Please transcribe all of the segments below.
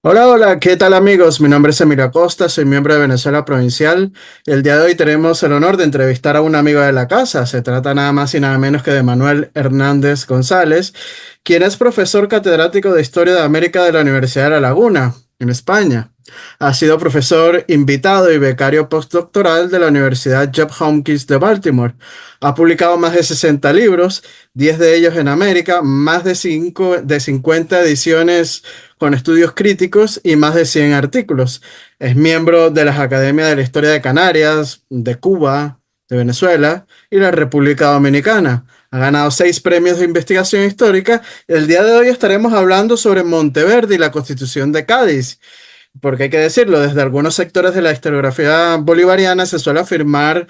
Hola, hola, ¿qué tal amigos? Mi nombre es Emilio Acosta, soy miembro de Venezuela Provincial. El día de hoy tenemos el honor de entrevistar a un amigo de la casa. Se trata nada más y nada menos que de Manuel Hernández González, quien es profesor catedrático de Historia de América de la Universidad de La Laguna, en España. Ha sido profesor invitado y becario postdoctoral de la Universidad Johns Hopkins de Baltimore. Ha publicado más de 60 libros, 10 de ellos en América, más de 50 ediciones con estudios críticos y más de 100 artículos. Es miembro de las Academias de la Historia de Canarias, de Cuba, de Venezuela y la República Dominicana. Ha ganado 6 premios de investigación histórica. El día de hoy estaremos hablando sobre Monteverde y la Constitución de Cádiz, porque hay que decirlo, desde algunos sectores de la historiografía bolivariana se suele afirmar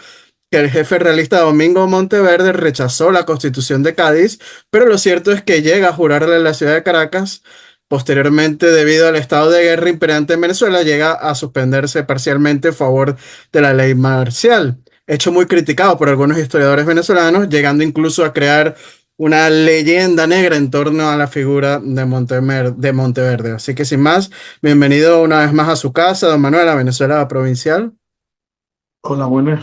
que el jefe realista Domingo Monteverde rechazó la Constitución de Cádiz, pero lo cierto es que llega a jurarle en la ciudad de Caracas. Posteriormente, debido al estado de guerra imperante en Venezuela, llega a suspenderse parcialmente en favor de la ley marcial, hecho muy criticado por algunos historiadores venezolanos, llegando incluso a crear una leyenda negra en torno a la figura de Monteverde. Así que sin más, bienvenido una vez más a su casa, don Manuel, a Venezuela Provincial. Hola, buenas.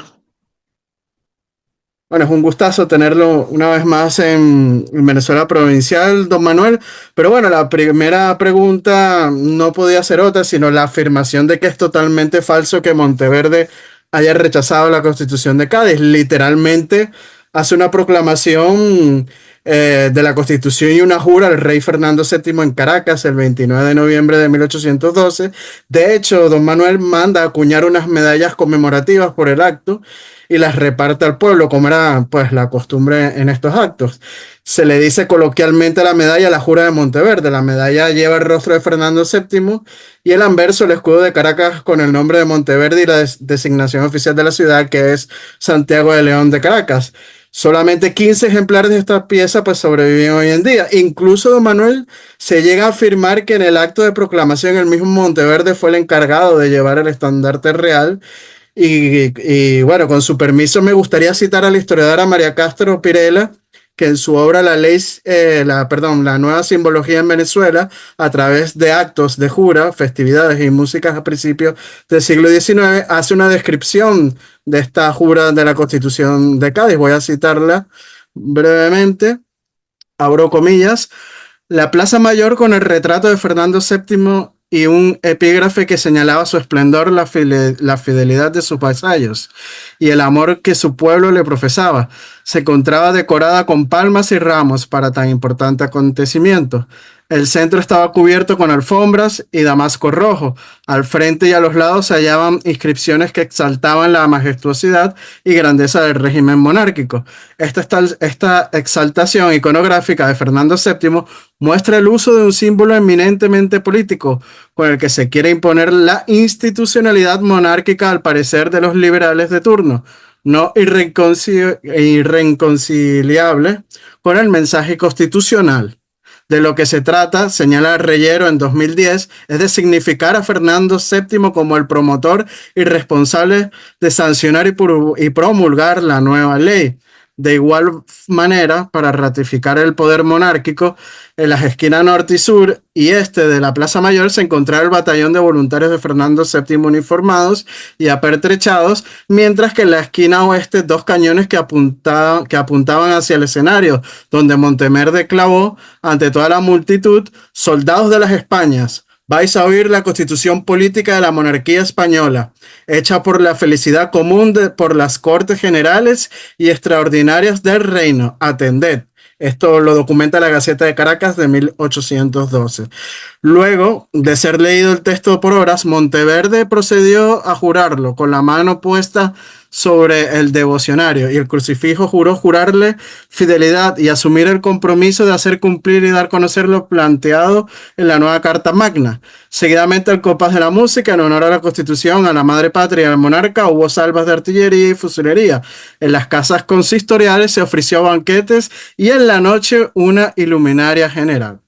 Bueno, es un gustazo tenerlo una vez más en Venezuela Provincial, don Manuel. Pero bueno, la primera pregunta no podía ser otra, sino la afirmación de que es totalmente falso que Monteverde haya rechazado la Constitución de Cádiz. Literalmente hace una proclamación de la Constitución y una jura al rey Fernando VII en Caracas el 29 de noviembre de 1812. De hecho, don Manuel manda acuñar unas medallas conmemorativas por el acto y las reparte al pueblo, como era pues la costumbre en estos actos. Se le dice coloquialmente a la medalla la Jura de Monteverde. La medalla lleva el rostro de Fernando VII y el anverso el escudo de Caracas con el nombre de Monteverde y la designación oficial de la ciudad, que es Santiago de León de Caracas. Solamente 15 ejemplares de esta pieza pues sobreviven hoy en día. Incluso, don Manuel, se llega a afirmar que en el acto de proclamación el mismo Monteverde fue el encargado de llevar el estandarte real bueno, con su permiso, me gustaría citar a la historiadora María Castro Pirela, que en su obra La nueva simbología en Venezuela, a través de actos de jura, festividades y músicas a principios del siglo XIX, hace una descripción de esta jura de la Constitución de Cádiz. Voy a citarla brevemente, abro comillas. La Plaza Mayor con el retrato de Fernando VII y un epígrafe que señalaba su esplendor, la fidelidad de sus vasallos y el amor que su pueblo le profesaba. Se encontraba decorada con palmas y ramos para tan importante acontecimiento. El centro estaba cubierto con alfombras y damasco rojo. Al frente y a los lados se hallaban inscripciones que exaltaban la majestuosidad y grandeza del régimen monárquico. Esta exaltación iconográfica de Fernando VII muestra el uso de un símbolo eminentemente político con el que se quiere imponer la institucionalidad monárquica al parecer de los liberales de turno, no irreconciliable con el mensaje constitucional. De lo que se trata, señala Reyero en 2010, es de significar a Fernando VII como el promotor y responsable de sancionar y promulgar la nueva ley. De igual manera, para ratificar el poder monárquico, en las esquinas norte y sur y este de la Plaza Mayor se encontraba el batallón de voluntarios de Fernando VII uniformados y apertrechados, mientras que en la esquina oeste dos cañones que apuntaban hacia el escenario, donde Monteverde clavó ante toda la multitud: soldados de las Españas, vais a oír la constitución política de la monarquía española, hecha por la felicidad común por las Cortes Generales y Extraordinarias del Reino. Atended. Esto lo documenta la Gaceta de Caracas de 1812. Luego de ser leído el texto por horas, Monteverde procedió a jurarlo con la mano puesta sobre el devocionario y el crucifijo. Juró jurarle fidelidad y asumir el compromiso de hacer cumplir y dar a conocer lo planteado en la nueva Carta Magna. Seguidamente, al compás de la música, en honor a la Constitución, a la madre patria y al monarca, hubo salvas de artillería y fusilería. En las casas consistoriales se ofreció banquetes y en la noche una iluminaria general.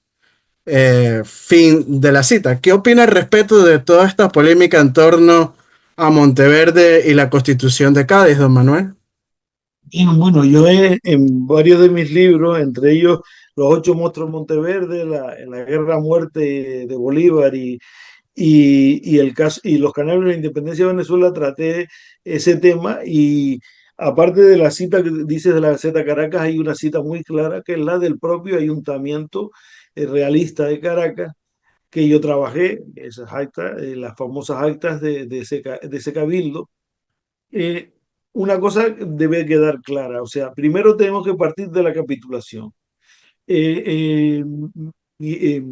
Fin de la cita. ¿Qué opina al respecto de toda esta polémica en torno a Monteverde y la Constitución de Cádiz, don Manuel? Bien, bueno, en varios de mis libros, entre ellos Los ocho monstruos de Monteverde, la guerra a muerte de Bolívar y el caso, y los canales de la independencia de Venezuela traté ese tema y aparte de la cita que dices de la Gaceta Caracas, hay una cita muy clara que es la del propio ayuntamiento realista de Caracas, que yo trabajé, esas actas, las famosas actas de ese cabildo. Eh, una cosa debe quedar clara, o sea, primero tenemos que partir de la capitulación. Eh, eh, y,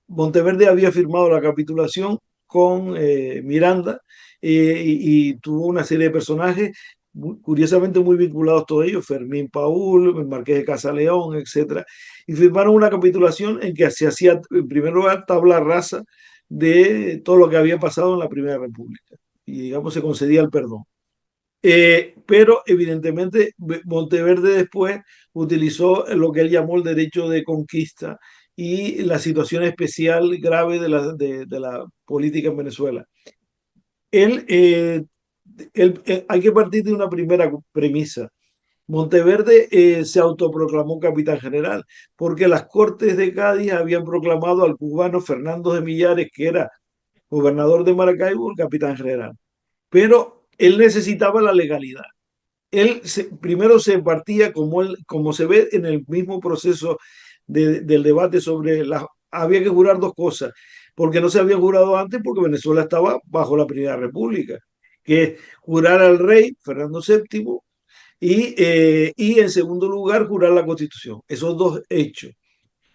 Monteverde había firmado la capitulación con Miranda y tuvo una serie de personajes, curiosamente muy vinculados todos ellos, Fermín Paúl, el Marqués de Casaleón, etcétera, y firmaron una capitulación en que se hacía, en primer lugar, tabla rasa de todo lo que había pasado en la Primera República y, digamos, se concedía el perdón. Pero evidentemente Monteverde después utilizó lo que él llamó el derecho de conquista y la situación especial grave de la política en Venezuela. Él, hay que partir de una primera premisa. Monteverde se autoproclamó capitán general porque las Cortes de Cádiz habían proclamado al cubano Fernando de Millares, que era gobernador de Maracaibo, el capitán general. Pero él necesitaba la legalidad. Primero se partía como se ve en el mismo proceso del debate sobre había que jurar dos cosas, porque no se había jurado antes, porque Venezuela estaba bajo la Primera República, que es jurar al rey Fernando VII y en segundo lugar jurar la Constitución, esos dos hechos.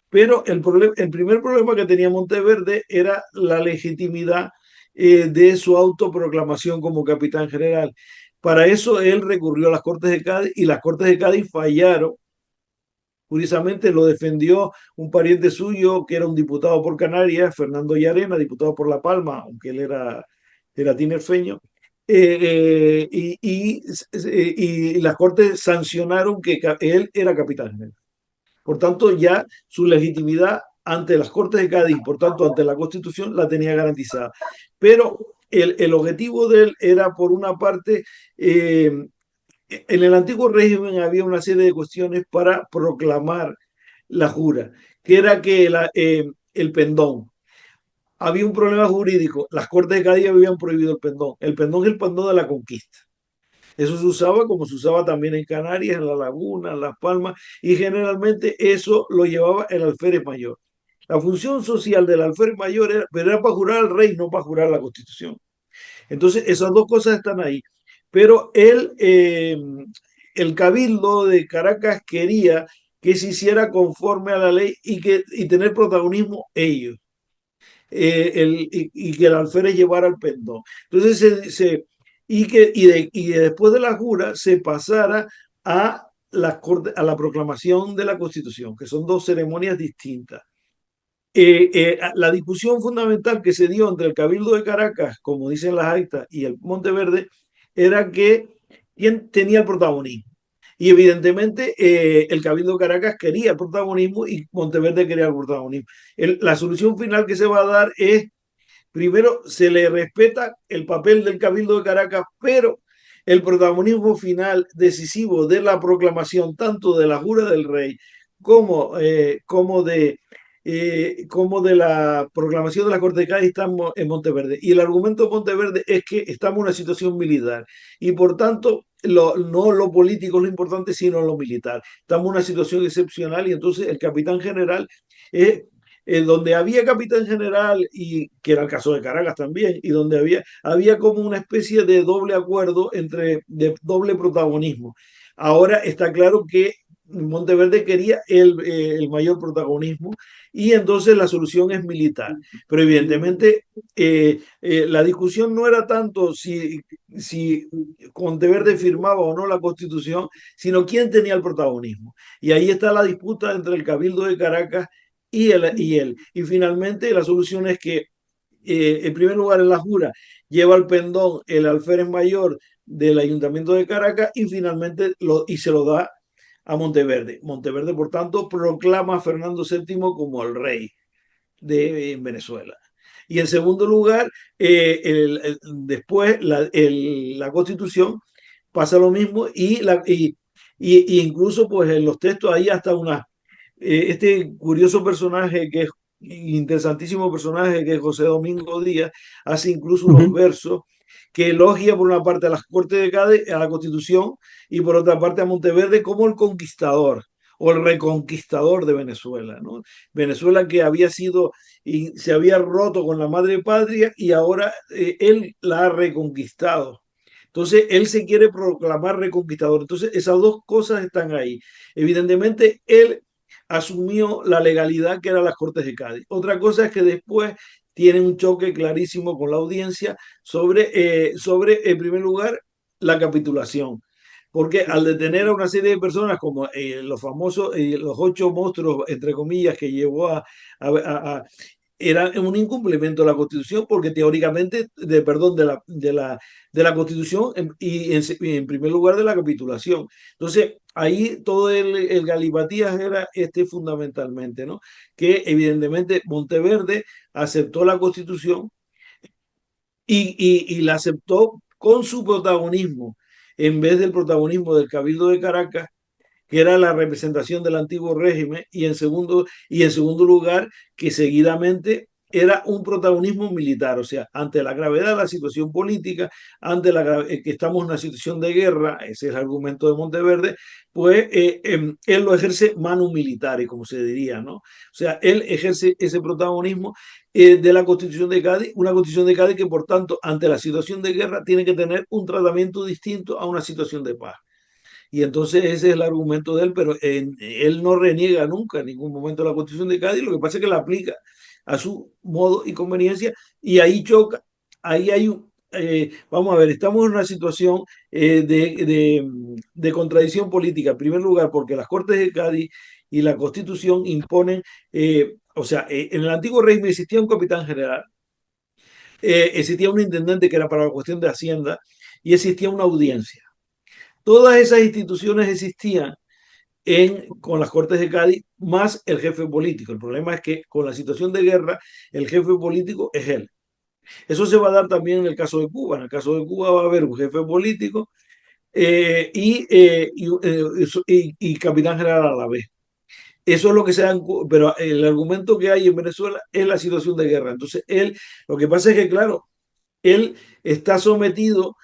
Pero el primer problema que tenía Monteverde era la legitimidad de su autoproclamación como capitán general. Para eso él recurrió a las Cortes de Cádiz y las Cortes de Cádiz fallaron. Curiosamente lo defendió un pariente suyo que era un diputado por Canarias, Fernando Llarena, diputado por La Palma, aunque él era tinerfeño. Y las Cortes sancionaron que él era capitán general. Por tanto, ya su legitimidad ante las Cortes de Cádiz, por tanto, ante la Constitución, la tenía garantizada. Pero el objetivo de él era, por una parte, en el antiguo régimen había una serie de cuestiones para proclamar la jura, que era que el pendón. Había un problema jurídico. Las Cortes de Cádiz habían prohibido el pendón. El pendón es el pendón de la conquista. Eso se usaba como se usaba también en Canarias, en La Laguna, en Las Palmas, y generalmente eso lo llevaba el alférez mayor. La función social del alférez mayor era, pero era para jurar al rey, no para jurar la Constitución. Entonces, esas dos cosas están ahí. Pero el Cabildo de Caracas quería que se hiciera conforme a la ley y tener protagonismo ellos y que el alférez llevara el pendón. Entonces, después de la jura se pasara a a la proclamación de la Constitución, que son dos ceremonias distintas. La discusión fundamental que se dio entre el Cabildo de Caracas, como dicen las actas, y el Monteverde, era que quién tenía el protagonismo. Y evidentemente el Cabildo de Caracas quería el protagonismo y Monteverde quería el protagonismo. La solución final que se va a dar es, primero, se le respeta el papel del Cabildo de Caracas, pero el protagonismo final decisivo de la proclamación, tanto de la jura del rey como de la proclamación de la Corte de Cádiz, estamos en Monteverde. Y el argumento de Monteverde es que estamos en una situación militar y por tanto no lo político es lo importante, sino lo militar. Estamos en una situación excepcional y entonces el capitán general es donde había capitán general, y que era el caso de Caracas también, y donde había como una especie de doble acuerdo de doble protagonismo. Ahora está claro que Monteverde quería el mayor protagonismo y entonces la solución es militar. Pero evidentemente la discusión no era tanto si Monteverde firmaba o no la Constitución, sino quién tenía el protagonismo. Y ahí está la disputa entre el Cabildo de Caracas y él. Y finalmente la solución es que, en primer lugar, en la jura lleva el pendón el alférez mayor del Ayuntamiento de Caracas y finalmente se lo da a Monteverde. Monteverde, por tanto, proclama a Fernando VII como el rey de Venezuela. Y en segundo lugar, después la Constitución pasa lo mismo y incluso pues en los textos hay hasta este curioso personaje que es interesantísimo personaje que es José Domingo Díaz, hace incluso unos Ujú. versos que elogia por una parte a las Cortes de Cádiz, a la Constitución, y por otra parte a Monteverde como el conquistador o el reconquistador de Venezuela, ¿no? Venezuela que había sido y se había roto con la madre patria y ahora él la ha reconquistado. Entonces, él se quiere proclamar reconquistador. Entonces, esas dos cosas están ahí. Evidentemente, él asumió la legalidad que eran las Cortes de Cádiz. Otra cosa es que después tiene un choque clarísimo con la audiencia sobre en primer lugar, la capitulación. Porque al detener a una serie de personas como los famosos, los 8 monstruos, entre comillas, que llevó a era un incumplimiento de la Constitución porque teóricamente, perdón, de la Constitución y en primer lugar de la capitulación. Entonces, ahí todo el galimatías era fundamentalmente, ¿no? Que evidentemente Monteverde aceptó la Constitución y la aceptó con su protagonismo, en vez del protagonismo del Cabildo de Caracas, que era la representación del antiguo régimen, y en segundo lugar, que seguidamente era un protagonismo militar, o sea, ante la gravedad de la situación política, que estamos en una situación de guerra, ese es el argumento de Monteverde, pues él lo ejerce manu militari, como se diría, ¿no? O sea, él ejerce ese protagonismo de la Constitución de Cádiz, una Constitución de Cádiz que, por tanto, ante la situación de guerra, tiene que tener un tratamiento distinto a una situación de paz. Y entonces ese es el argumento de él, pero él no reniega nunca en ningún momento la Constitución de Cádiz, lo que pasa es que la aplica a su modo y conveniencia y ahí choca, ahí hay vamos a ver, estamos en una situación de contradicción política, en primer lugar porque las Cortes de Cádiz y la Constitución imponen, o sea, en el antiguo régimen existía un capitán general, existía un intendente que era para la cuestión de Hacienda y existía una audiencia. Todas esas instituciones existían con las Cortes de Cádiz más el jefe político. El problema es que con la situación de guerra, el jefe político es él. Eso se va a dar también en el caso de Cuba. En el caso de Cuba va a haber un jefe político y capitán general a la vez. Eso es lo que se da pero el argumento que hay en Venezuela es la situación de guerra. Entonces, lo que pasa es que, claro, él está sometido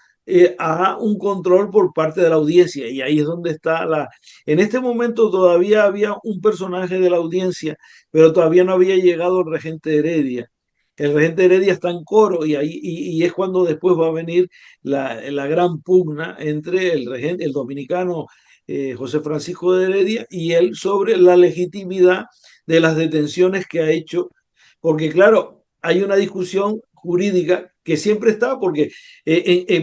a un control por parte de la audiencia y ahí es donde está la... En este momento todavía había un personaje de la audiencia, pero todavía no había llegado el regente Heredia. El regente Heredia está en coro y es cuando después va a venir la gran pugna entre el regente, el dominicano José Francisco de Heredia y él sobre la legitimidad de las detenciones que ha hecho, porque claro, hay una discusión jurídica que siempre está, porque,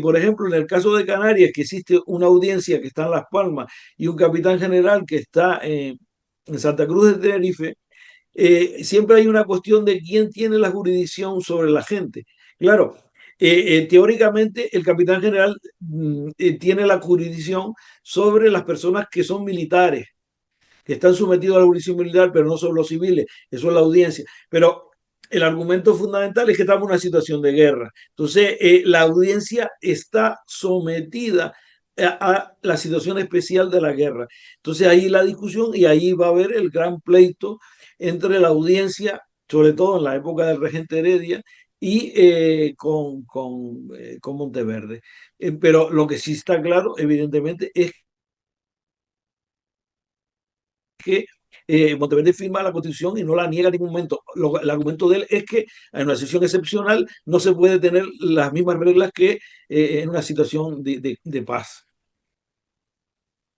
por ejemplo, en el caso de Canarias, que existe una audiencia que está en Las Palmas y un capitán general que está en Santa Cruz de Tenerife, siempre hay una cuestión de quién tiene la jurisdicción sobre la gente. Claro, teóricamente el capitán general tiene la jurisdicción sobre las personas que son militares, que están sometidos a la jurisdicción militar, pero no son los civiles, eso es la audiencia. Pero el argumento fundamental es que estamos en una situación de guerra. Entonces, la audiencia está sometida a la situación especial de la guerra. Entonces, ahí la discusión y ahí va a haber el gran pleito entre la audiencia, sobre todo en la época del regente Heredia, y con Monteverde. Pero lo que sí está claro, evidentemente, es que Monteverde firma la Constitución y no la niega en ningún momento. El argumento de él es que en una situación excepcional no se puede tener las mismas reglas que en una situación de paz.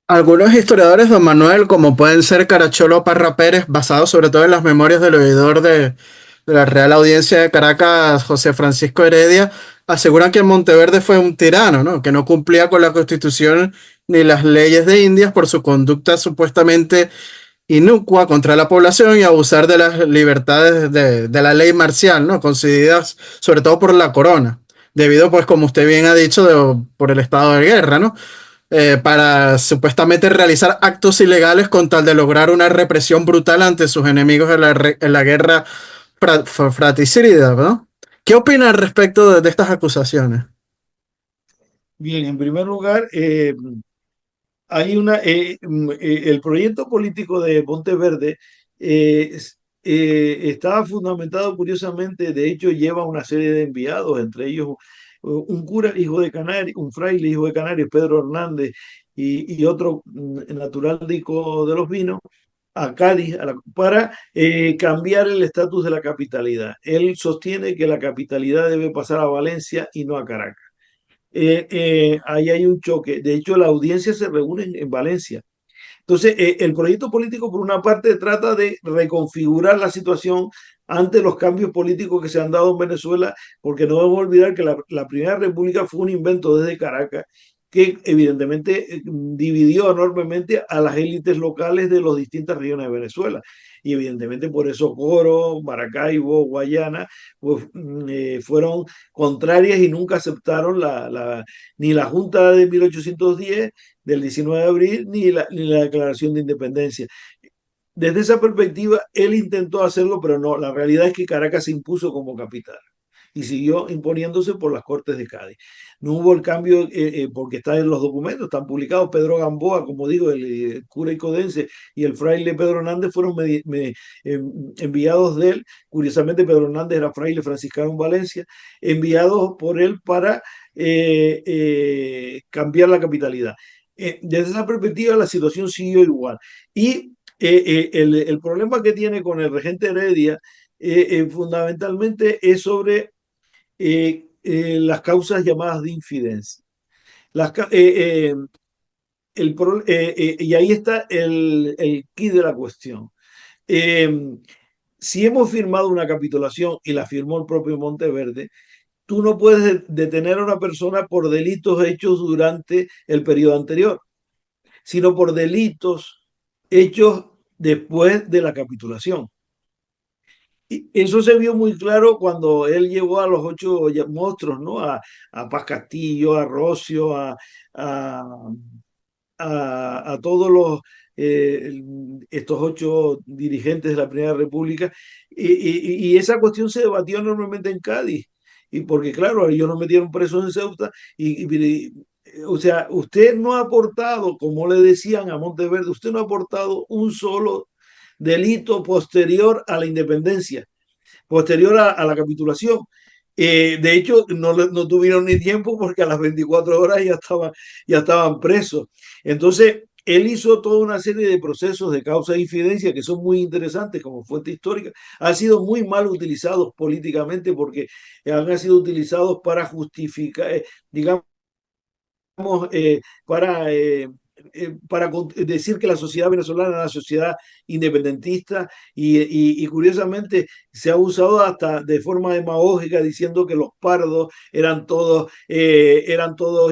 Algunos historiadores, don Manuel, como pueden ser Caracholo Parra Pérez, basado sobre todo en las memorias del oidor de la Real Audiencia de Caracas, José Francisco Heredia, aseguran que Monteverde fue un tirano, ¿no? Que no cumplía con la Constitución ni las leyes de Indias por su conducta supuestamente inocua contra la población y abusar de las libertades de la ley marcial, ¿no? Concedidas sobre todo por la corona, debido, pues, como usted bien ha dicho, por el estado de guerra, ¿no? Para supuestamente realizar actos ilegales con tal de lograr una represión brutal ante sus enemigos en la guerra fratricida, ¿no? ¿Qué opina al respecto de estas acusaciones? Bien, en primer lugar, el proyecto político de Monteverde estaba fundamentado curiosamente, de hecho lleva una serie de enviados, entre ellos un cura hijo de Canarias, un fraile hijo de Canarias, Pedro Hernández, y otro naturalico de los vinos, a Cádiz para cambiar el estatus de la capitalidad. Él sostiene que la capitalidad debe pasar a Valencia y no a Caracas. Ahí hay un choque. De hecho, la audiencia se reúne en Valencia. Entonces, el proyecto político, por una parte, trata de reconfigurar la situación ante los cambios políticos que se han dado en Venezuela, porque no debemos olvidar que la Primera República fue un invento desde Caracas que evidentemente dividió enormemente a las élites locales de las distintas regiones de Venezuela. Y evidentemente por eso Coro, Maracaibo, Guayana, pues, fueron contrarias y nunca aceptaron ni la Junta de 1810 del 19 de abril ni la declaración de independencia. Desde esa perspectiva, él intentó hacerlo, pero no, la realidad es que Caracas se impuso como capital y siguió imponiéndose por las Cortes de Cádiz. No hubo el cambio porque está en los documentos, están publicados. Pedro Gamboa, como digo, el cura icodense y el fraile Pedro Hernández fueron enviados de él. Curiosamente, Pedro Hernández era fraile franciscano en Valencia, enviados por él para cambiar la capitalidad. Desde esa perspectiva, la situación siguió igual. Y el problema que tiene con el regente Heredia fundamentalmente es sobre las causas llamadas de infidencia. Las, y ahí está el quid de la cuestión. Eh, si hemos firmado una capitulación y la firmó el propio Monteverde, tú no puedes detener a una persona por delitos hechos durante el periodo anterior, sino por delitos hechos después de la capitulación. Y eso se vio muy claro cuando él llevó a los ocho monstruos, ¿no? A Paz Castillo, a Rocio, a, a todos estos ocho dirigentes de la Primera República. Y esa cuestión se debatió enormemente en Cádiz. Y porque, claro, ellos nos metieron presos en Ceuta. O sea, usted no ha aportado, como le decían a Monteverde, usted no ha aportado un solo delito posterior a la independencia, posterior a la capitulación. De hecho, no tuvieron ni tiempo porque a las 24 horas ya estaban presos. Entonces, él hizo toda una serie de procesos de causa de infidencia que son muy interesantes como fuente histórica. Han sido muy mal utilizados políticamente porque han sido utilizados para justificar, digamos, para para decir que la sociedad venezolana era una sociedad independentista y curiosamente se ha usado hasta de forma demagógica diciendo que los pardos eran todos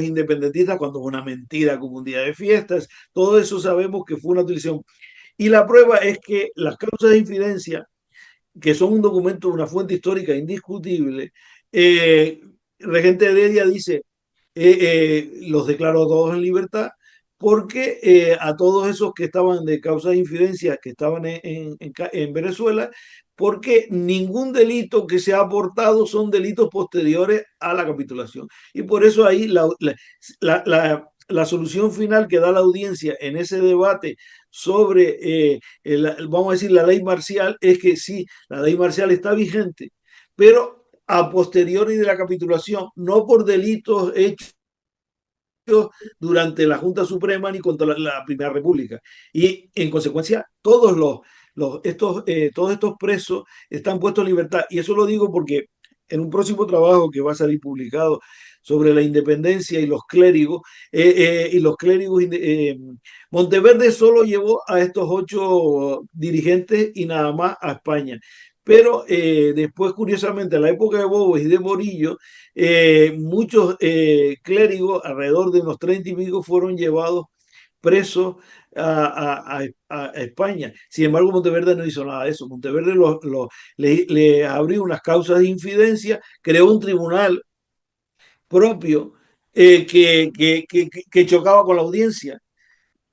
independentistas cuando fue una mentira como un día de fiestas. Todo eso sabemos que fue una utilización. Y la prueba es que las causas de infidencia, que son un documento, una fuente histórica indiscutible, Regente Heredia dice, los declaró todos en libertad porque a todos esos que estaban de causa de infidencia, que estaban en Venezuela, porque ningún delito que se ha aportado son delitos posteriores a la capitulación. Y por eso ahí la solución final que da la audiencia en ese debate sobre, vamos a decir, la ley marcial, es que sí, la ley marcial está vigente, pero a posteriori de la capitulación, no por delitos hechos durante la Junta Suprema ni contra la Primera República. Y en consecuencia, todos estos presos están puestos en libertad. Y eso lo digo porque en un próximo trabajo que va a salir publicado sobre la independencia y los clérigos, Monteverde solo llevó a estos ocho dirigentes y nada más a España. Pero después, curiosamente, en la época de Bobos y de Morillo, muchos clérigos, alrededor de unos 30 y pico, fueron llevados presos a España. Sin embargo, Monteverde no hizo nada de eso. Monteverde le abrió unas causas de infidencia, creó un tribunal propio que chocaba con la audiencia.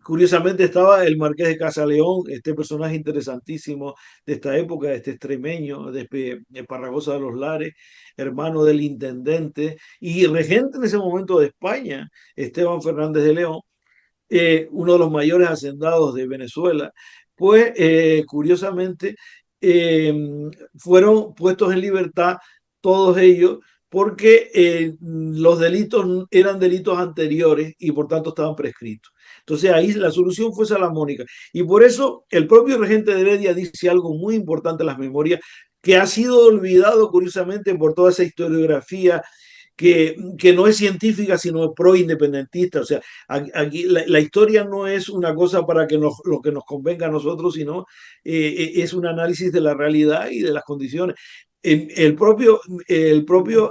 Curiosamente estaba el Marqués de Casaleón, este personaje interesantísimo de esta época, este extremeño de Parragosa de los Lares, hermano del intendente y regente en ese momento de España, Esteban Fernández de León, uno de los mayores hacendados de Venezuela. Pues curiosamente eh, fueron puestos en libertad todos ellos porque los delitos eran delitos anteriores y por tanto estaban prescritos. Entonces ahí la solución fue salamónica. Y por eso el propio regente de Heredia dice algo muy importante en las memorias que ha sido olvidado curiosamente por toda esa historiografía que no es científica, sino pro-independentista. O sea, aquí la historia no es una cosa para que lo que nos convenga a nosotros, sino es un análisis de la realidad y de las condiciones. El propio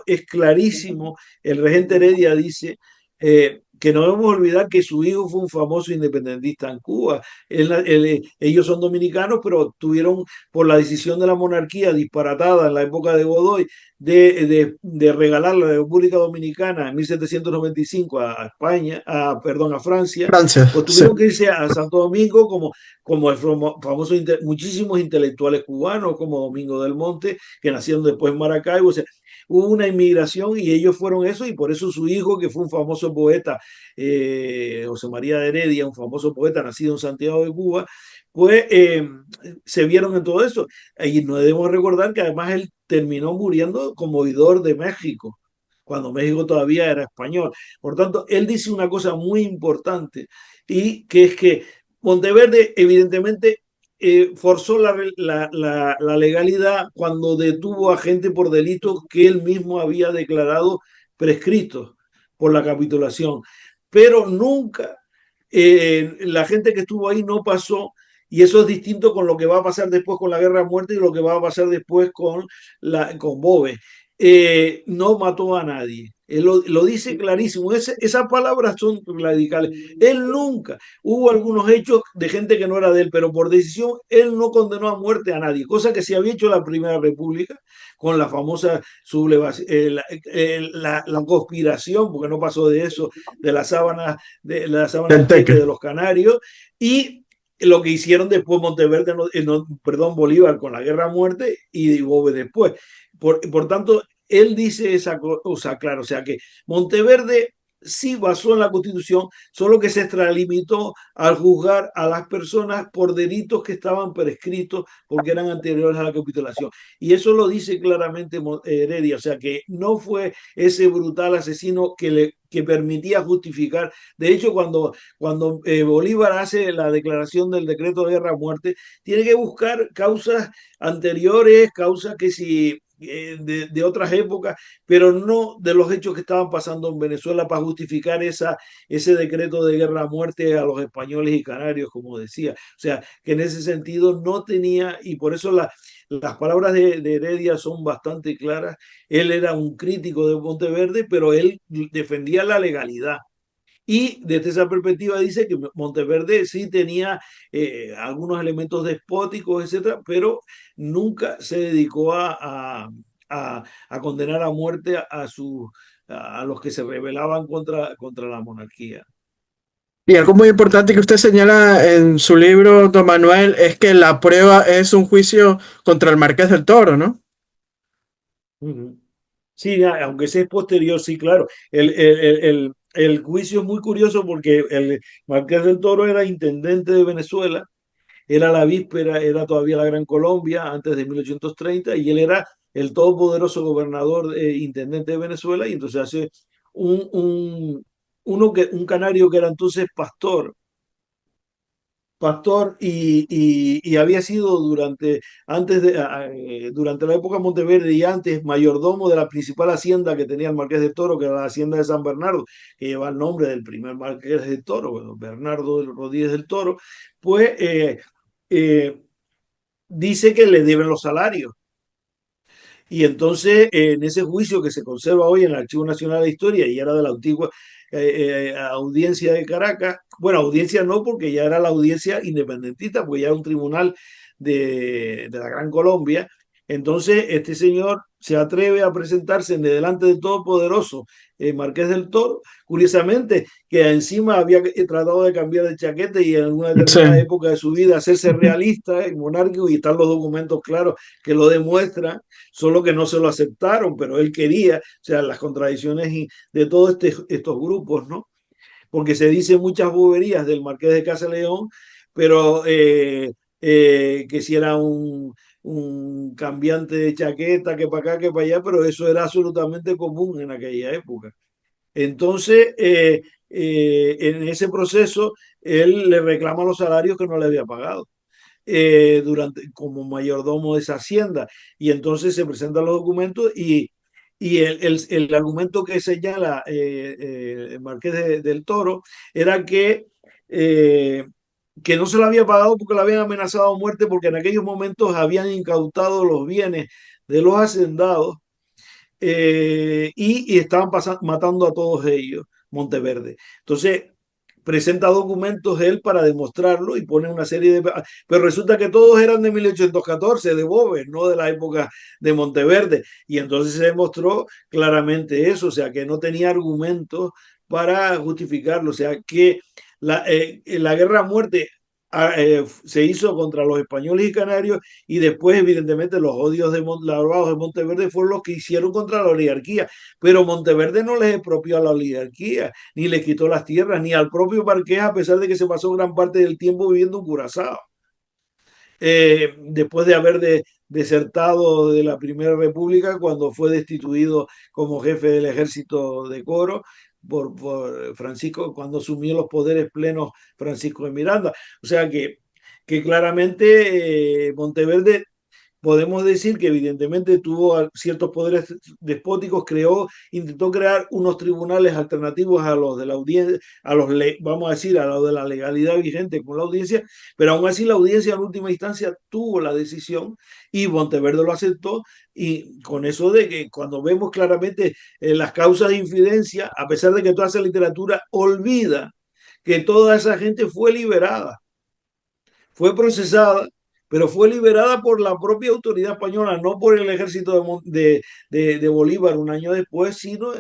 es clarísimo, el regente Heredia dice que no debemos olvidar que su hijo fue un famoso independentista en Cuba. Ellos son dominicanos, pero tuvieron, por la decisión de la monarquía disparatada en la época de Godoy, de regalar la República Dominicana en 1795 a España, perdón, a Francia, Francia, pues sí. tuvieron que irse a Santo Domingo como el famoso, muchísimos intelectuales cubanos, como Domingo del Monte, que nacieron después en Maracaibo. O sea, hubo una inmigración y ellos fueron eso, y por eso su hijo, que fue un famoso poeta, José María de Heredia, un famoso poeta nacido en Santiago de Cuba, pues se vieron en todo eso. Y no debemos recordar que además él terminó muriendo como oidor de México, cuando México todavía era español. Por tanto, él dice una cosa muy importante, y que es que Monteverde evidentemente forzó la legalidad cuando detuvo a gente por delitos que él mismo había declarado prescritos por la capitulación. Pero nunca la gente que estuvo ahí no pasó, y eso es distinto con lo que va a pasar después con la guerra a muerte y lo que va a pasar después con Boves. No mató a nadie. Él lo dice clarísimo. Esas palabras son radicales. Él nunca, hubo algunos hechos de gente que no era de él, pero por decisión, él no condenó a muerte a nadie, cosa que se había hecho en la Primera República con la famosa sublevación, la conspiración, porque no pasó de eso, de la sábana Del teque Teque. de los Canarios, y lo que hicieron después Monteverde, perdón, Bolívar con la guerra a muerte y Boves después. Por tanto, él dice esa cosa, claro, o sea que Monteverde sí basó en la Constitución, solo que se extralimitó al juzgar a las personas por delitos que estaban prescritos porque eran anteriores a la capitulación. Y eso lo dice claramente Heredia, o sea que no fue ese brutal asesino que permitía justificar. De hecho, cuando Bolívar hace la declaración del decreto de guerra a muerte, tiene que buscar causas anteriores, causas que si de otras épocas, pero no de los hechos que estaban pasando en Venezuela para justificar ese decreto de guerra a muerte a los españoles y canarios, como decía. O sea, que en ese sentido no tenía, y por eso las palabras de Heredia son bastante claras. Él era un crítico de Monteverde, pero él defendía la legalidad. Y desde esa perspectiva dice que Monteverde sí tenía algunos elementos despóticos, etcétera, pero nunca se dedicó a condenar a muerte a los que se rebelaban contra la monarquía. Y algo muy importante que usted señala en su libro, don Manuel, es que la prueba es un juicio contra el Marqués del Toro, ¿no? Uh -huh. Sí, aunque ese es posterior, sí, claro. El juicio es muy curioso porque el Marqués del Toro era intendente de Venezuela, era la víspera, era todavía la Gran Colombia antes de 1830, y él era el todopoderoso gobernador, intendente de Venezuela, y entonces hace un, un, un canario que era entonces pastor y había sido durante la época Monteverde y antes mayordomo de la principal hacienda que tenía el Marqués de Toro, que era la hacienda de San Bernardo, que lleva el nombre del primer Marqués de Toro, bueno, Bernardo Rodríguez del Toro. Pues eh, dice que le deben los salarios. Y entonces, en ese juicio que se conserva hoy en el Archivo Nacional de Historia, y era de la antigua audiencia de Caracas, bueno, audiencia no, porque ya era la audiencia independentista, porque ya era un tribunal de la Gran Colombia. Entonces, este señor se atreve a presentarse en delante del Todopoderoso Marqués del Toro, curiosamente, que encima había tratado de cambiar de chaqueta y en alguna Sí. determinada época de su vida hacerse realista y monárquico, y están los documentos claros que lo demuestran, solo que no se lo aceptaron, pero él quería, o sea, las contradicciones de todos estos grupos, ¿no? Porque se dicen muchas boberías del Marqués de Casa León, pero que si era un cambiante de chaqueta, que para acá, que para allá, pero eso era absolutamente común en aquella época. Entonces, en ese proceso, él le reclama los salarios que no le había pagado como mayordomo de esa hacienda. Y entonces se presentan los documentos y el argumento que señala el Marqués del Toro era eh, que no se lo había pagado porque lo habían amenazado a muerte porque en aquellos momentos habían incautado los bienes de los hacendados y estaban matando a todos ellos, Monteverde. Entonces, presenta documentos él para demostrarlo y pone una serie de... Pero resulta que todos eran de 1814, de Boves, no de la época de Monteverde. Y entonces se demostró claramente eso, o sea, que no tenía argumentos para justificarlo, o sea, que la guerra a muerte se hizo contra los españoles y canarios y después evidentemente los odios de larvados de Monteverde fueron los que hicieron contra la oligarquía, pero Monteverde no les expropió a la oligarquía, ni le quitó las tierras, ni al propio Marqués, a pesar de que se pasó gran parte del tiempo viviendo en Curazao. Después de haber desertado de la Primera República, cuando fue destituido como jefe del ejército de Coro por Francisco, cuando asumió los poderes plenos Francisco de Miranda. O sea que claramente Monteverde podemos decir que evidentemente tuvo ciertos poderes despóticos, intentó crear unos tribunales alternativos a los de la audiencia, vamos a decir, a los de la legalidad vigente con la audiencia, pero aún así la audiencia en última instancia tuvo la decisión y Monteverde lo aceptó y con eso de que cuando vemos claramente las causas de infidencia, a pesar de que toda esa literatura olvida que toda esa gente fue liberada, fue procesada, pero fue liberada por la propia autoridad española, no por el ejército de Bolívar un año después, sino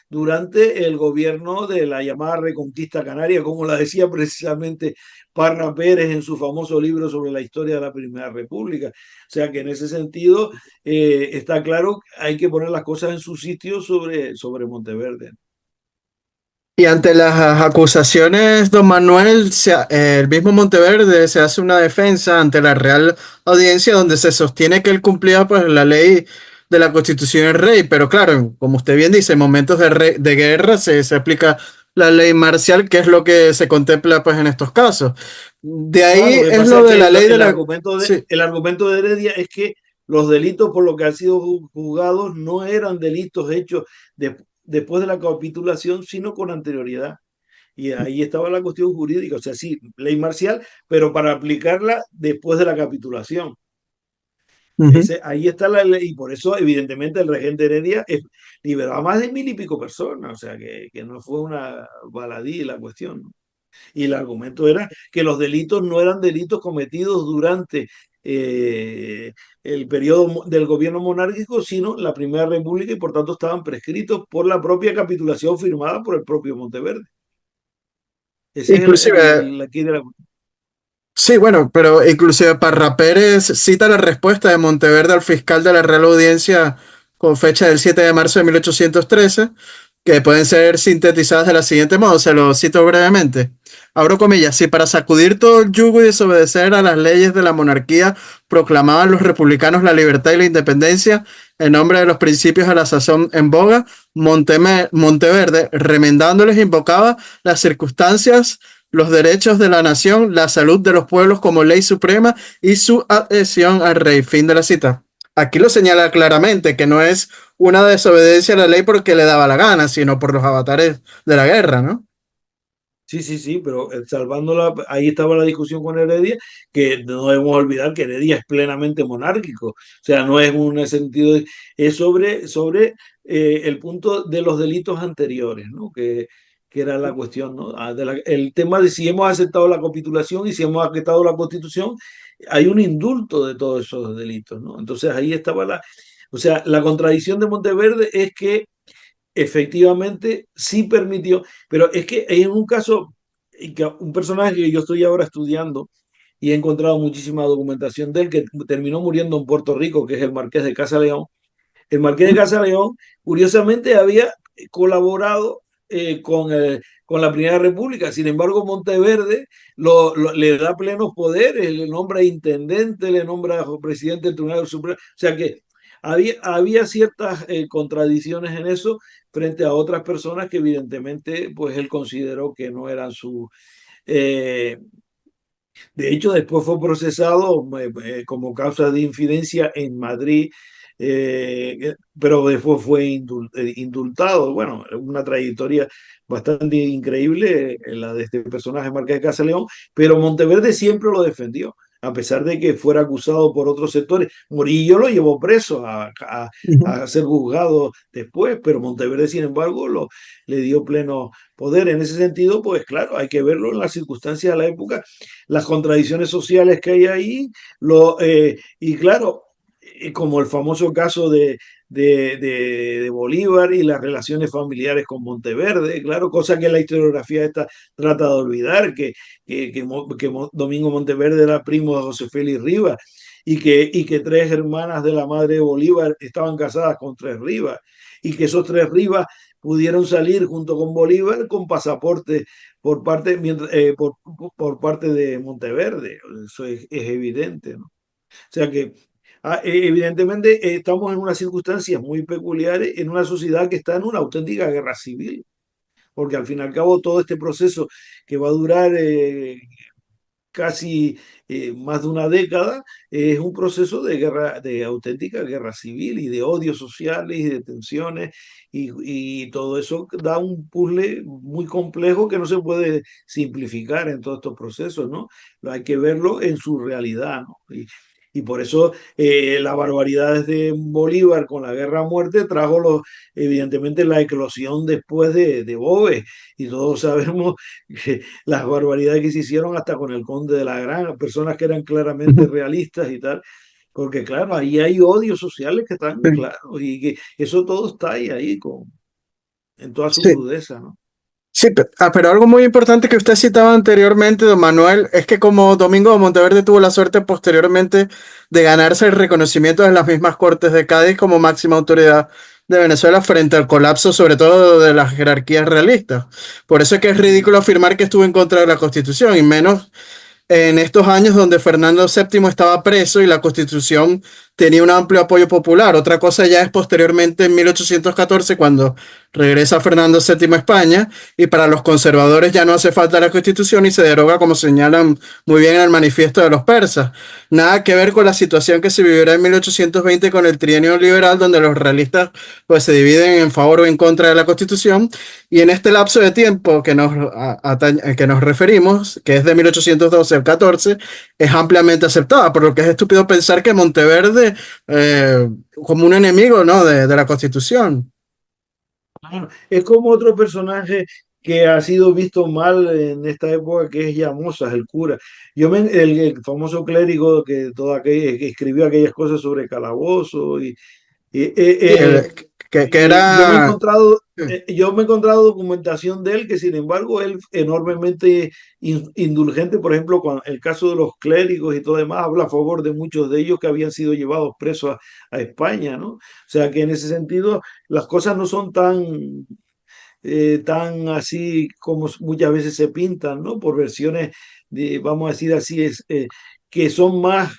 durante el gobierno de la llamada Reconquista Canaria, como la decía precisamente Parra Pérez en su famoso libro sobre la historia de la Primera República. O sea que en ese sentido está claro, hay que poner las cosas en su sitio sobre Monteverde. Y ante las acusaciones, don Manuel, el mismo Monteverde se hace una defensa ante la Real Audiencia donde se sostiene que él cumplía pues la ley de la Constitución del Rey, pero claro, como usted bien dice, en momentos de guerra se aplica la ley marcial, que es lo que se contempla pues en estos casos. De No, ahí lo que es pasa lo es de que la ley de la... Sí. el argumento de Heredia es que los delitos por los que han sido juzgados no eran delitos hechos después de la capitulación, sino con anterioridad. Y ahí estaba la cuestión jurídica, o sea, sí, ley marcial, pero para aplicarla después de la capitulación. Ujú. Ahí está la ley, y por eso, evidentemente, el regente Heredia liberó a más de 1000 y pico personas, o sea, que no fue una baladí la cuestión, ¿no? Y el argumento era que los delitos no eran delitos cometidos durante el periodo del gobierno monárquico, sino la Primera República y por tanto estaban prescritos por la propia capitulación firmada por el propio Monteverde. Ese es Inclusive, aquí de la... sí, bueno, pero inclusive Parra Pérez cita la respuesta de Monteverde al fiscal de la Real Audiencia con fecha del 7 de marzo de 1813, que pueden ser sintetizadas de la siguiente modo, se lo cito brevemente. Abro comillas, si para sacudir todo el yugo y desobedecer a las leyes de la monarquía proclamaban los republicanos la libertad y la independencia en nombre de los principios a la sazón en boga, Monteverde, remendándoles, invocaba las circunstancias, los derechos de la nación, la salud de los pueblos como ley suprema y su adhesión al rey. Fin de la cita. Aquí lo señala claramente que no es una desobediencia a la ley porque le daba la gana, sino por los avatares de la guerra, ¿no? Sí, sí, sí, pero salvándola, ahí estaba la discusión con Heredia, que no debemos olvidar que Heredia es plenamente monárquico, o sea, no es un sentido, es sobre el punto de los delitos anteriores, ¿no? Que era la cuestión, ¿no? El tema de si hemos aceptado la capitulación y si hemos aceptado la constitución, hay un indulto de todos esos delitos, ¿no? Entonces ahí estaba o sea, la contradicción de Monteverde es que efectivamente sí permitió, pero es que en un caso, un personaje que yo estoy ahora estudiando y he encontrado muchísima documentación de él, que terminó muriendo en Puerto Rico, que es el Marqués de Casa León. El Marqués de Casa León, curiosamente, había colaborado con la Primera República. Sin embargo, Monteverde le da plenos poderes, le nombra intendente, le nombra presidente del Tribunal Supremo. O sea que había ciertas contradicciones en eso frente a otras personas que evidentemente pues él consideró que no eran su... eh, de hecho, después fue procesado como causa de infidencia en Madrid, pero después fue indultado. Bueno, una trayectoria bastante increíble la de este personaje, Marqués de Castillejon, pero Monteverde siempre lo defendió, a pesar de que fuera acusado por otros sectores. Murillo lo llevó preso Ujú. a ser juzgado después, pero Monteverde, sin embargo, le dio pleno poder. En ese sentido, pues claro, hay que verlo en las circunstancias de la época, las contradicciones sociales que hay ahí, y claro, como el famoso caso de Bolívar y las relaciones familiares con Monteverde, claro, cosa que la historiografía esta trata de olvidar, que Domingo Monteverde era primo de José Félix Rivas y que tres hermanas de la madre de Bolívar estaban casadas con tres Rivas y que esos tres Rivas pudieron salir junto con Bolívar con pasaporte por parte de Monteverde. Eso es evidente, ¿no? O sea que evidentemente estamos en unas circunstancias muy peculiares, en una sociedad que está en una auténtica guerra civil, porque al fin y al cabo todo este proceso que va a durar casi más de una década, es un proceso de guerra, de auténtica guerra civil y de odios sociales y de tensiones, y todo eso da un puzzle muy complejo que no se puede simplificar en todos estos procesos, ¿no? Hay que verlo en su realidad, ¿no? Y por eso las barbaridades de Bolívar con la guerra a muerte trajo evidentemente la eclosión después de Boves, y todos sabemos que las barbaridades que se hicieron hasta con el conde de la Granja, personas que eran claramente Ujú. realistas y tal, porque claro, ahí hay odios sociales que están Sí. claros y que eso todo está ahí en toda su Sí. crudeza, ¿no? Sí, pero algo muy importante que usted citaba anteriormente, don Manuel, es que como Domingo de Monteverde tuvo la suerte posteriormente de ganarse el reconocimiento de las mismas Cortes de Cádiz como máxima autoridad de Venezuela frente al colapso, sobre todo de las jerarquías realistas. Por eso es que es Mm. ridículo afirmar que estuvo en contra de la Constitución, y menos en estos años donde Fernando VII estaba preso y la Constitución tenía un amplio apoyo popular. Otra cosa ya es posteriormente en 1814 cuando regresa Fernando VII a España y para los conservadores ya no hace falta la Constitución y se deroga como señalan muy bien en el manifiesto de los persas. Nada que ver con la situación que se vivirá en 1820 con el trienio liberal donde los realistas pues se dividen en favor o en contra de la Constitución, y en este lapso de tiempo que nos referimos, que es de 1812 al 14, es ampliamente aceptada, por lo que es estúpido pensar que Monteverde como un enemigo, ¿no?, de la Constitución. Claro. Es como otro personaje que ha sido visto mal en esta época, que es Llamosas, el cura. El famoso clérigo que escribió aquellas cosas sobre calabozo eh, eh, Sí, eh, que yo me he era... encontrado, documentación de él que, sin embargo, él enormemente indulgente. Por ejemplo, con el caso de los clérigos y todo demás, habla a favor de muchos de ellos que habían sido llevados presos a España, ¿no? O sea que en ese sentido las cosas no son tan así como muchas veces se pintan, ¿no? Por versiones vamos a decir así, que son más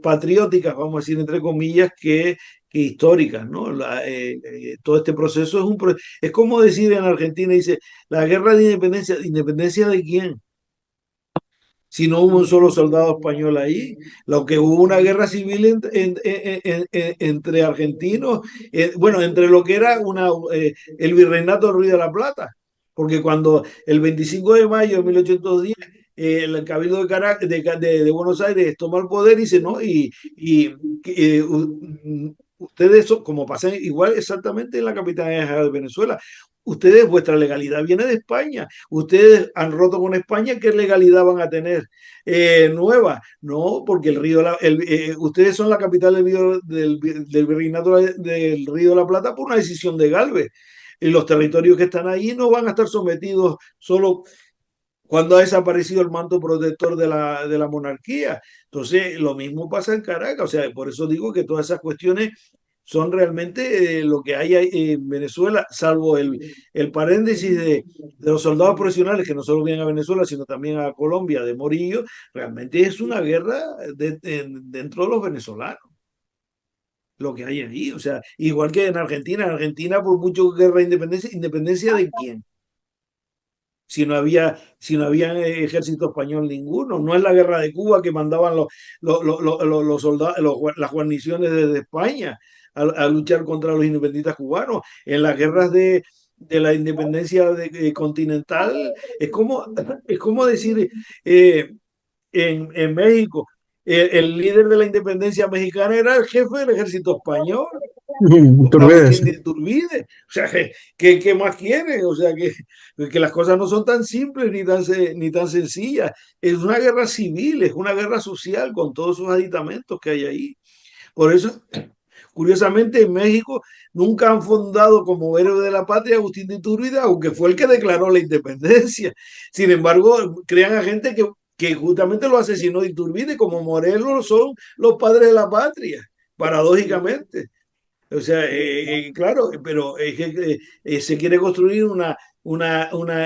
patrióticas, vamos a decir entre comillas, que históricas, ¿no? Todo este proceso es como decir en Argentina, dice, la guerra de independencia, ¿independencia de quién? Si no hubo un solo soldado español ahí, lo que hubo una guerra civil entre argentinos, bueno, entre lo que era el virreinato del Río de la Plata, porque cuando el 25 de mayo de 1810 el Cabildo de Buenos Aires toma el poder y dice, no, ustedes, como pasa igual exactamente en la capitanía de Venezuela, ustedes, vuestra legalidad viene de España, ustedes han roto con España, ¿qué legalidad van a tener nueva? No, porque ustedes son la capital del virreinato del Río de la Plata por una decisión de Galvez. Y los territorios que están ahí no van a estar sometidos solo cuando ha desaparecido el manto protector de la monarquía. Entonces, lo mismo pasa en Caracas. O sea, por eso digo que todas esas cuestiones son realmente lo que hay ahí en Venezuela, salvo el paréntesis de los soldados profesionales que no solo vienen a Venezuela, sino también a Colombia, de Morillo, realmente es una guerra dentro de los venezolanos, lo que hay ahí. O sea, igual que en Argentina por mucho guerra de independencia, ¿independencia de quién? Si no había ejército español ninguno. No es la guerra de Cuba que mandaban los soldados, las guarniciones desde España a luchar contra los independentistas cubanos. En las guerras de la independencia continental, es como decir, eh, en México, el líder de la independencia mexicana era el jefe del ejército español, Turbide, sí. Agustín de Iturbide. O sea, ¿qué más quiere? O sea, que las cosas no son tan simples ni tan sencillas. Es una guerra civil, es una guerra social con todos sus aditamentos que hay ahí. Por eso, curiosamente, en México nunca han fundado como héroe de la patria a Agustín de Iturbide, aunque fue el que declaró la independencia. Sin embargo, crean a gente que justamente lo asesinó de Iturbide, como Morelos son los padres de la patria, paradójicamente. O sea, claro, pero es que se quiere construir una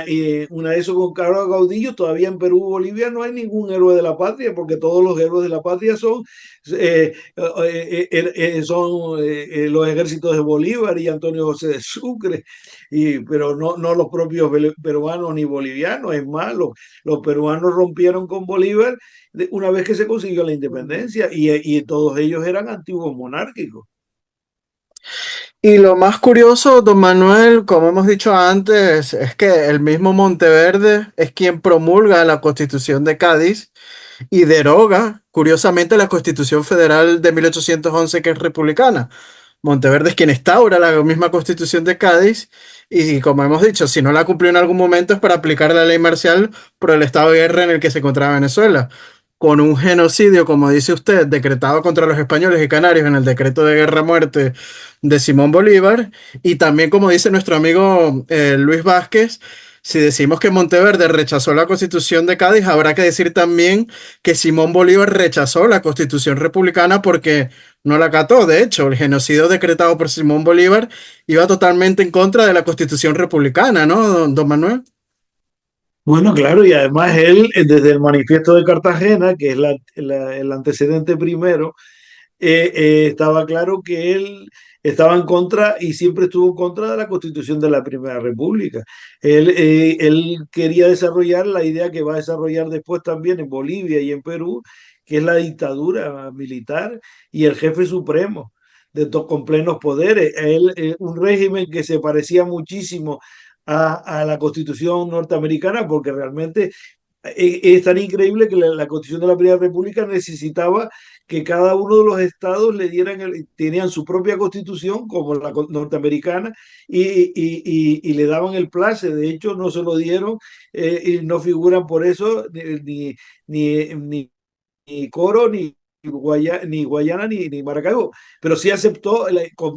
de eso con Carlos Gaudillo. Todavía en Perú y Bolivia no hay ningún héroe de la patria, porque todos los héroes de la patria los ejércitos de Bolívar y Antonio José de Sucre, pero no los propios peruanos ni bolivianos. Es más, los peruanos rompieron con Bolívar una vez que se consiguió la independencia y todos ellos eran antiguos monárquicos. Y lo más curioso, don Manuel, como hemos dicho antes, es que el mismo Monteverde es quien promulga la Constitución de Cádiz y deroga, curiosamente, la Constitución Federal de 1811, que es republicana. Monteverde es quien instaura la misma Constitución de Cádiz y, como hemos dicho, si no la cumplió en algún momento es para aplicar la ley marcial por el estado de guerra en el que se encontraba Venezuela, con un genocidio, como dice usted, decretado contra los españoles y canarios en el decreto de guerra a muerte de Simón Bolívar, y también, como dice nuestro amigo Luis Vázquez, si decimos que Monteverde rechazó la Constitución de Cádiz, habrá que decir también que Simón Bolívar rechazó la Constitución republicana porque no la acató. De hecho, el genocidio decretado por Simón Bolívar iba totalmente en contra de la Constitución republicana, ¿no, don Manuel? Bueno, claro, y además él, desde el Manifiesto de Cartagena, que es el antecedente primero, estaba claro que él estaba en contra y siempre estuvo en contra de la Constitución de la Primera República. Él quería desarrollar la idea que va a desarrollar después también en Bolivia y en Perú, que es la dictadura militar y el jefe supremo con plenos poderes. Un régimen que se parecía muchísimo a la Constitución norteamericana, porque realmente es tan increíble que la Constitución de la Primera República necesitaba que cada uno de los estados tenían su propia constitución, como la norteamericana, y le daban el place. De hecho, no se lo dieron y no figuran por eso ni Coro, ni Guayana, ni Maracaibo. Pero sí aceptó,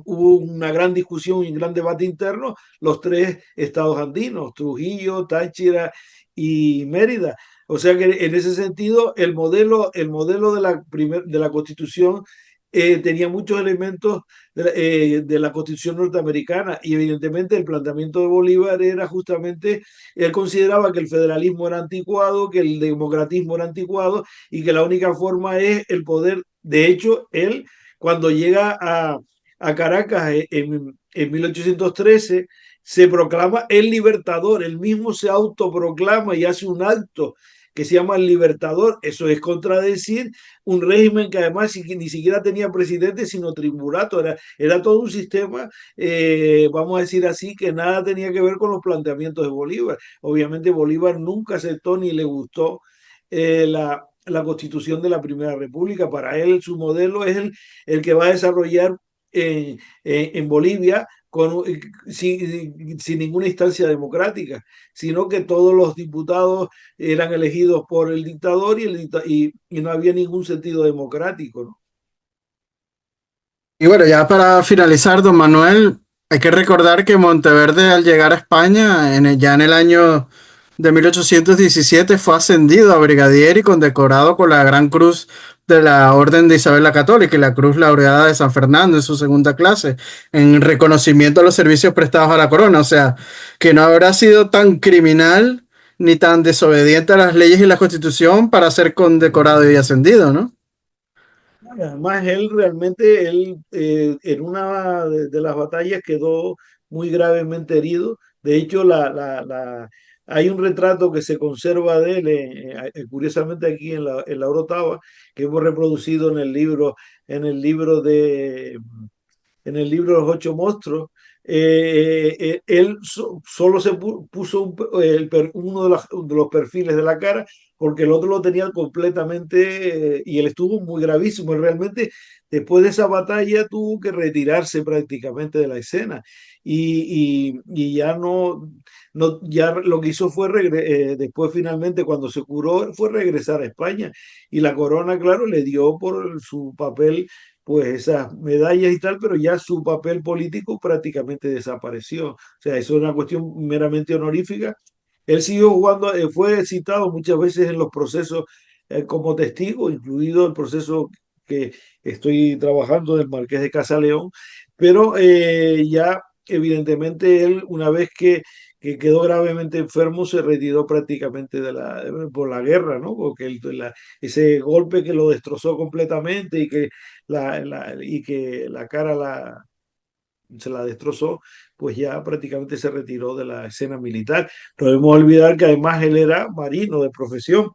hubo una gran discusión y un gran debate interno, los tres estados andinos, Trujillo, Táchira y Mérida. O sea que en ese sentido, el modelo de la Constitución tenía muchos elementos de la Constitución norteamericana, y evidentemente el planteamiento de Bolívar era justamente, él consideraba que el federalismo era anticuado, que el democratismo era anticuado y que la única forma es el poder. De hecho, él cuando llega a Caracas en 1813 se proclama el libertador. Él mismo se autoproclama y hace un acto que se llama el Libertador. Eso es contradecir un régimen que además ni siquiera tenía presidente, sino triunvirato. Era todo un sistema, vamos a decir así, que nada tenía que ver con los planteamientos de Bolívar. Obviamente Bolívar nunca aceptó ni le gustó la constitución de la Primera República. Para él su modelo es el que va a desarrollar en Bolivia sin ninguna instancia democrática, sino que todos los diputados eran elegidos por el dictador y no había ningún sentido democrático, ¿no? Y bueno, ya para finalizar, don Manuel, hay que recordar que Monteverde al llegar a España, ya en el año de 1817 fue ascendido a brigadier y condecorado con la Gran Cruz de la Orden de Isabel la Católica y la Cruz Laureada de San Fernando en su segunda clase, en reconocimiento a los servicios prestados a la corona. O sea, que no habrá sido tan criminal ni tan desobediente a las leyes y la Constitución para ser condecorado y ascendido, ¿no? Además, él realmente, en una de las batallas quedó muy gravemente herido. De hecho, hay un retrato que se conserva de él, curiosamente aquí en la Orotava, que hemos reproducido en el libro de, en el libro Los Ocho Monstruos. Él solo puso uno de los perfiles de la cara porque el otro lo tenía completamente, y él estuvo muy gravísimo. Él realmente, después de esa batalla, tuvo que retirarse prácticamente de la escena y ya ya lo que hizo fue, después finalmente cuando se curó, fue regresar a España y la corona, claro, le dio por su papel pues esas medallas y tal, pero ya su papel político prácticamente desapareció. O sea, eso es una cuestión meramente honorífica. Él siguió jugando, fue citado muchas veces en los procesos como testigo, incluido el proceso que estoy trabajando del Marqués de Casaleón, pero ya evidentemente él, una vez que quedó gravemente enfermo, se retiró prácticamente por la guerra, ¿no? Porque ese golpe que lo destrozó completamente y que y que la cara se la destrozó, pues ya prácticamente se retiró de la escena militar. No debemos olvidar que además él era marino de profesión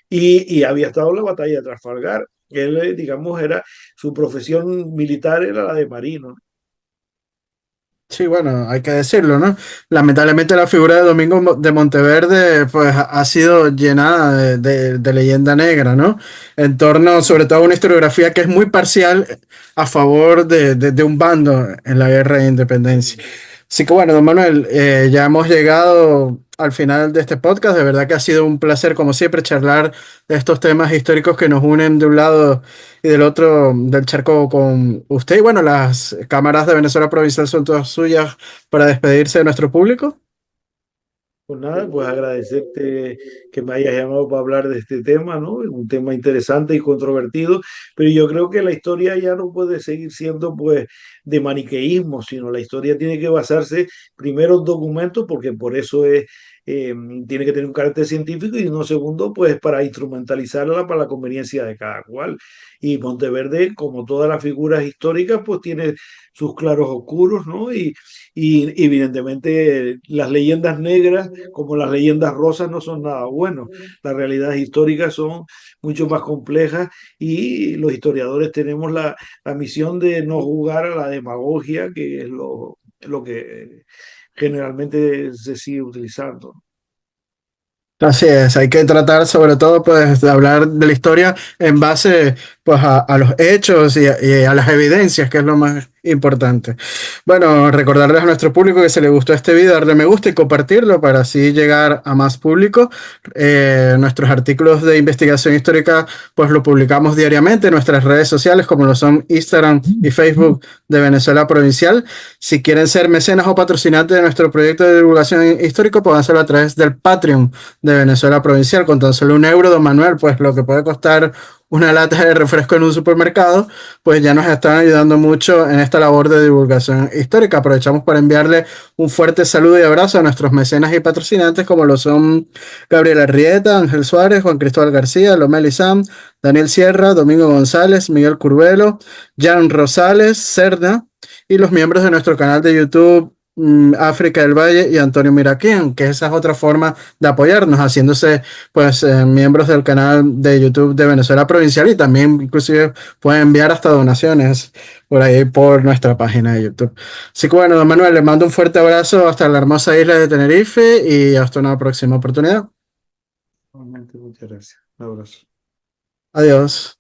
y había estado en la batalla de Trafalgar. Él, digamos, su profesión militar era la de marino. Sí, bueno, hay que decirlo, ¿no? Lamentablemente la figura de Domingo de Monteverde pues ha sido llenada de leyenda negra, ¿no? En torno sobre todo a una historiografía que es muy parcial a favor de un bando en la guerra de independencia. Así que bueno, don Manuel, ya hemos llegado al final de este podcast. De verdad que ha sido un placer, como siempre, charlar de estos temas históricos que nos unen de un lado y del otro del charco con usted. Y bueno, las cámaras de Venezuela Provincial son todas suyas para despedirse de nuestro público. Pues nada, pues agradecerte que me hayas llamado para hablar de este tema, ¿no? Es un tema interesante y controvertido, pero yo creo que la historia ya no puede seguir siendo pues de maniqueísmo, sino la historia tiene que basarse primero en documentos, porque por eso eh, tiene que tener un carácter científico, y no segundo, pues para instrumentalizarla para la conveniencia de cada cual. Y Monteverde, como todas las figuras históricas, pues tiene sus claros oscuros, ¿no? Y evidentemente las leyendas negras, como las leyendas rosas, no son nada buenos. Las realidades históricas son mucho más complejas y los historiadores tenemos la misión de no jugar a la demagogia, que es lo que generalmente se sigue utilizando. Así es, hay que tratar sobre todo pues de hablar de la historia en base pues a los hechos y a las evidencias, que es lo más importante. Bueno, recordarles a nuestro público que si le gustó este video, darle me gusta y compartirlo para así llegar a más público. Nuestros artículos de investigación histórica pues lo publicamos diariamente en nuestras redes sociales como lo son Instagram y Facebook de Venezuela Provincial. Si quieren ser mecenas o patrocinantes de nuestro proyecto de divulgación histórico, pueden hacerlo a través del Patreon de Venezuela Provincial con tan solo €1, don Manuel, pues lo que puede costar una lata de refresco en un supermercado, pues ya nos están ayudando mucho en esta labor de divulgación histórica. Aprovechamos para enviarle un fuerte saludo y abrazo a nuestros mecenas y patrocinantes como lo son Gabriela Arrieta, Ángel Suárez, Juan Cristóbal García, Lomeli Sam, Daniel Sierra, Domingo González, Miguel Curvelo, Jan Rosales, Cerda y los miembros de nuestro canal de YouTube África del Valle y Antonio Miraquén, que esa es otra forma de apoyarnos, haciéndose pues miembros del canal de YouTube de Venezuela Provincial y también inclusive pueden enviar hasta donaciones por ahí por nuestra página de YouTube. Así que bueno, don Manuel, le mando un fuerte abrazo hasta la hermosa isla de Tenerife y hasta una próxima oportunidad. Realmente, muchas gracias. Un abrazo. Adiós.